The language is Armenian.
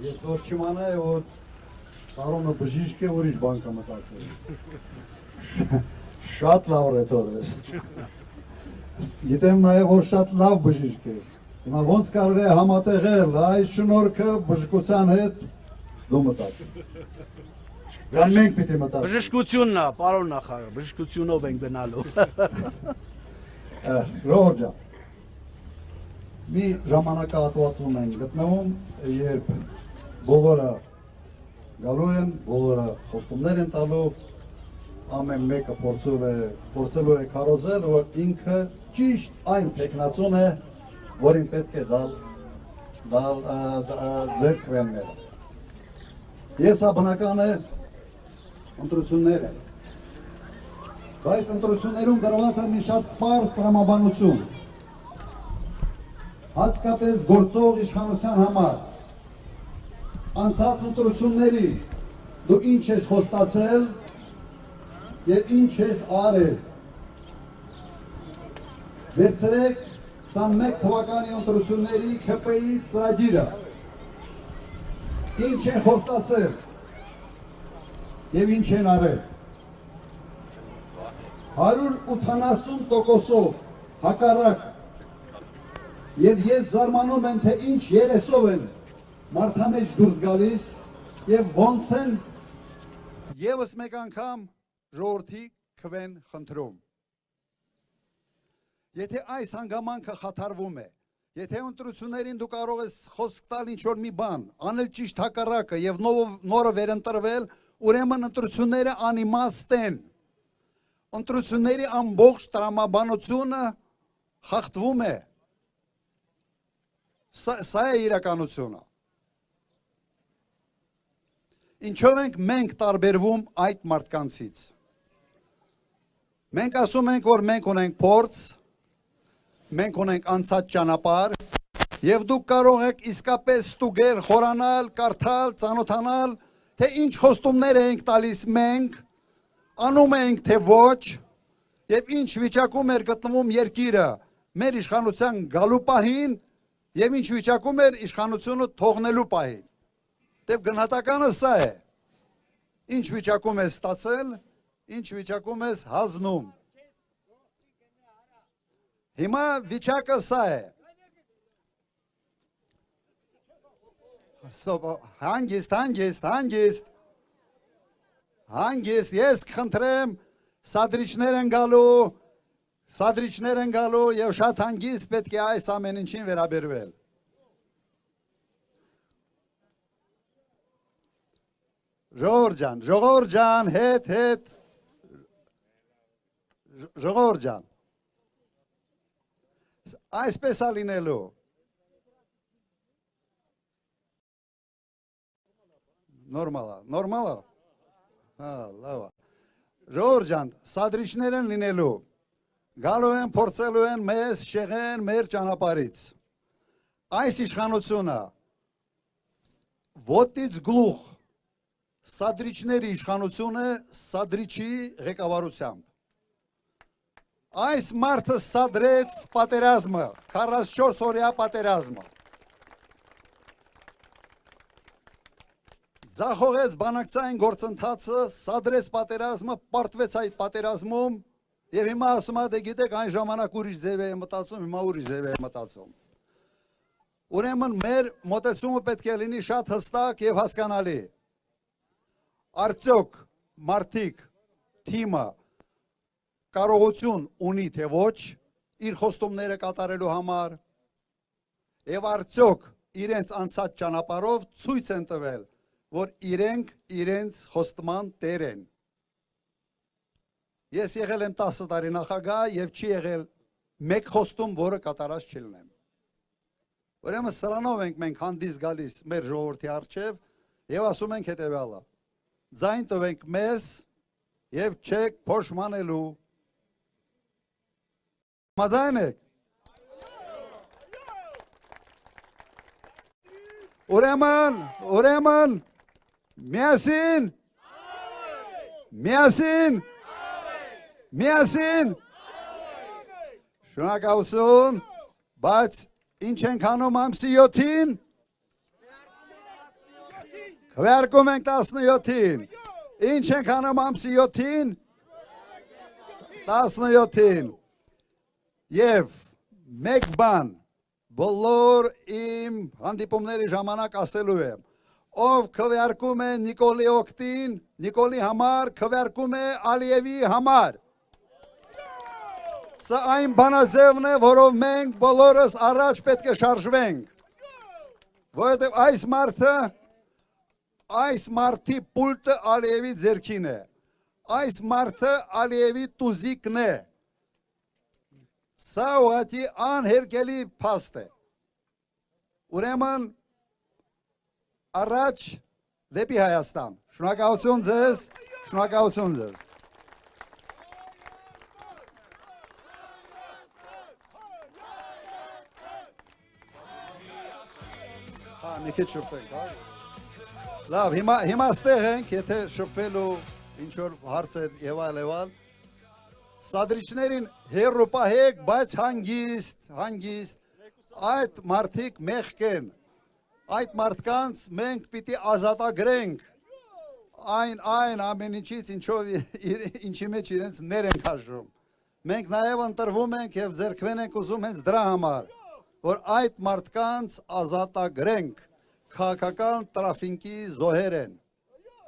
Ես որ չիմանայի, որ Տարոնը բժիշկ է, ուրիշ բան կմտածել։ Շատ լավ ռեթոր ես։ Գիտեմ նաև, որ շատ լավ բժիշկ ես։ Հիմա ոնց կարող է համատեղել այս շնորհքը բժշկության հետ դու մտածել։ Կամ մենք պիտի մտածենք։ Բժշկությունն է, պարոն նախարար, բժշկությունով ենք գնալու։ Ժողովուրդ ջան, մի ժամանակահատվածում ենք գտնվում, երբ բոլորը գալու են, բոլորը խոստումներ են տալու, ամեն մեկը փորձելու է քարոզել, որ ինքը ճիշտ այն տեխնացուն է, որին պետք է դալ ձեր քվենները։ Եվ սա բնական է ընտրություններ են։ Բայց ընտրություններում դրված է մի շատ պարզ տրամաբանություն, հատկապես գործող իշխանության համար։ Անցած ընտրությունների դու ինչ ես խոստացել և ինչ ես արել։ Վերցրեք 21 թվականի ընտրությունների ՔՊ-ի ծրագիրը։ Ինչ են խոստացել և ինչ են արել։ 180%-ով հակառակ և ես զարմանում եմ, թե ինչ երեսով են մարդամեջ դուրս գալիս և ոնց են ևս մեկ անգամ ժողովրդի քվեն խնդրում։ Եթե այս հանգամանքը խաթարվում է, եթե ընտրություններին դու կարող ես խոսք տալ ինչ-որ մի բան, անել ճիշտ հակառակը և նորը վերընտրվել, ուրեմն ընտրությունները անիմաստ են։ Ընտրությունների ամբողջ տրամաբանությունը խախտվում է։ Սա է իրականությունը։ Ինչով ենք մենք տարբերվում այդ մարդկանցից։ Մենք ասում ենք, որ մենք ունենք փորձ, մենք ունենք անցած ճանապարհ, և դուք կարող եք իսկապես ստուգել, խորանալ, կարդալ, ծանոթանալ, թե ինչ խոստումներ ենք տալիս մենք, անում ենք թե ոչ, և ինչ վիճակում էր գտնվում երկիրը մեր իշխանության գալու պահին, և ինչ վիճակում էր իշխանությունը թողնելու պահին։ Դեպ գնահատականը սա է։ Ինչ վիճակում ես ստացել, ինչ վիճակում ես հանձնում։ Հիմա վիճակը սա է։ Հանգիստ, ես կխնդրեմ, սադրիչներ են գալու և շատ հանգիստ պետք է այս ամեն ինչին վերաբերվել։ Ժողովուրդ ջան, հետ, ժողովուրդ ջան, այսպես է լինելու։ Նորմալ է։ Լավ է։ Ժողովուրդ ջան, սադրիչներ են լինելու, գալու են, փորձելու են մեզ շեղեն մեր ճանապարհից։ Այս իշխանությունը ոտից գլուխ սադրիչների իշխանությունը սադրիչի ղեկավարությամբ։ Այս մարդը սադրեց պատերազմը, 44 օրյա պատերազմը։ Ձախողեց բանակցային գործընթացը, սադրեց պատերազմը, պարտվեց այդ պատերազմում և հիմա ասում է, դե գիտեք, այն ժամանակ ուրիշ ձև է մտածում, հիմա ուրիշ ձև է մտածում։ Ուրեմն մեր մոտեցումը պետք է լինի շատ հստակ և հասկանալի։ Արդյոք մարդիկ թիմը կարողություն ունի թե ոչ իր խոստումները կատարելու համար և արդյոք իրենց անցած ճանապարհով ցույց են տվել, որ իրենք իրենց խոստման տեր են։ Ես եղել եմ 10 տարի նախագահ և չի եղել մեկ խոստում, որը կատարած չլինեմ։ Ուրեմն սրանով ենք մենք հանդես գալիս մեր ժողովրդի առջև և ասում ենք հետևյալը. ձայն տվենք մեզ և չեք փոշմանելու։ Համաձայն եք։ Ուրեմն միասին շնորհակալություն, բայց ինչ ենք անում ամսի 7-ին։ Քվեարկում ենք 17-ին։ Ինչ ենք անում ամսի 7-ին։ 17-ին։ Եվ մեկ բան բոլոր իմ հանդիպումների ժամանակ ասելու եմ, ով քվեարկում է Նիկոլի օգտին, Նիկոլի համար, քվեարկում է Ալիևի համար։ Սա այն բանաձևն է, որով մենք բոլորս առաջ պետք է շարժվենք, որովհետև այս մարդի պուլտը Ալիևի ձեռքին է, այս մարդը Ալիևի տուզիկն է, սա ուղղակի անհերկելի փաստ է, ուրեմն առաջ դեպի Հայաստան, շնորհակալություն ձեզ, շնորհակալություն ձեզ։ Մի քիչ շփվենք, հա։ Լավ, հիմա ստեղ ենք, եթե շփվելու ինչ-որ հարցեր եւ այլ։ Սադրիչներին հեռու պահեք, բայց հանգիստ, այդ մարդիկ մեղք են, այդ մարդկանց մենք պիտի ազատագրենք այն ամեն ինչից, ինչի մեջ իրենց ներ են քաշում։ Մենք նաեւ ընտրվում ենք եւ ձեռքվեն ենք ուզում հենց դրա համար, որ այդ մարդկանց ազատագրենք, քաղաքական տրաֆիկի զոհեր են։